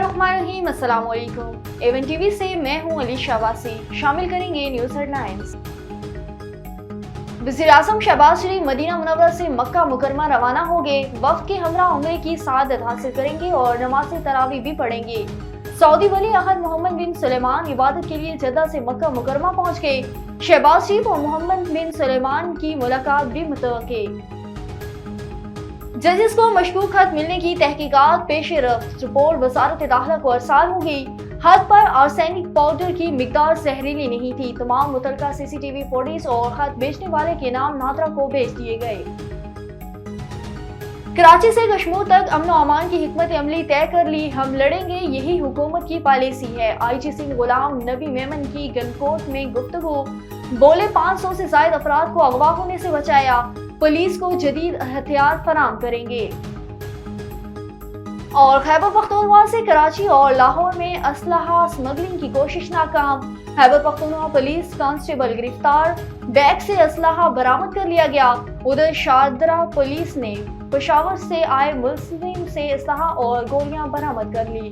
बिस्मिल्लाहिर्रहमानिर्रहीम, अस्सलाम वालेकुम। एवन टीवी से मैं हूं अली शाबासी। शामिल करेंगे न्यूज़ हेडलाइंस। वज़ीर-ए-आज़म शहबाज शरीफ मदीना मुनव्वरा से मक्का मुकरमा रवाना हो गए। वफ्द के हमरा उम्रे की सआदत हासिल करेंगे और नमाज तरावी भी पढ़ेंगे। सऊदी वली अहद मोहम्मद बिन सुलेमान इबादत के लिए जद्दा से मक्का मुकरमा पहुंच गए। शहबाज शरीफ और मोहम्मद बिन सुलेमान की मुलाकात भी मुतवक्के। जजेस को मशकूक खत मिलने की तहकीकात पेश रफ्त। रिपोर्ट वजारत दाखिला को अरसाल हो गई। हद पर आर्सेनिक पाउडर की मिकदार जहरीली नहीं थी। तमाम मुतलका सीसीटीवी फुटेज और खत बेचने वाले के नाम नादरा को भेज दिए गए। कराची से कश्मीर तक अमन और अमान की हिकमत अमली तय कर ली। हम लड़ेंगे, यही हुकूमत की पॉलिसी है। IGC गुलाम नबी मेमन की गनकोट में गुफ्तगू। बोले 500 से ज्यादा अफराद को अगवा होने से बचाया। पुलिस को जदीद हथियार फराम करेंगे। और खैबर पख्तूनख्वा से कराची और लाहौर में असलहा स्मगलिंग की कोशिश नाकाम। खैबर पख्तूनख्वा पुलिस कांस्टेबल गिरफ्तार। बैग से असलहा बरामद कर लिया गया। उधर शादरा पुलिस ने पेशावर से आए मुस्लिम से असलहा और गोलियां बरामद कर ली।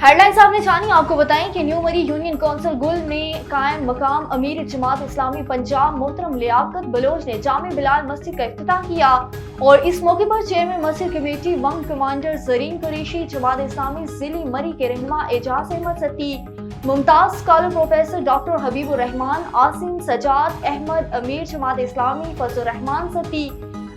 हेडलाइंस आपने जानी। आपको बताएं कि न्यू मरी यूनियन काउंसिल गुल में कायम मकाम अमीर जमात इस्लामी पंजाब मोहतरम लियाकत बलोच ने जामे बिलाल मस्जिद का इफ्तिताह किया और इस मौके पर चेयरमैन मस्जिद committee wing commander Zareen Qureshi, Jamaat Islami जिली मरी के रहनुमा Ejaz Ahmed Satti, Mumtaz scholar professor doctor Habibur Rahman, Asim Sajjad Ahmed, अमीर जमात इस्लामी फजल रहमान सत्ती,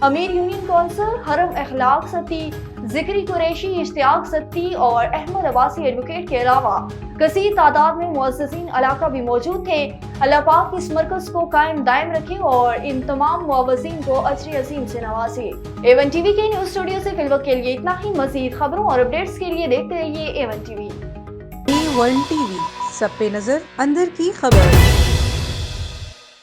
अमीर यूनियन काउंसिल हरम अखलाक सत्ती, जिक्री कुरैशी, इश्तियाक सत्ती और अहमद अब्बासी एडवोकेट के अलावा कसीर तादाद में मुअज़्ज़िज़ीन इलाका भी मौजूद थे। अल्लाह पाक इस मरकज को कायम दायम रखे और इन तमाम मुअव्वज़ीन को अजर अज़ीम से नवाजे। एवन टीवी के न्यूज़ स्टूडियो से फिलवक्त के लिए इतना ही। मज़ीद खबरों और अपडेट्स के लिए देखते रहिए एवन टीवी। A1 TV, सब पे नजर, अंदर की खबर।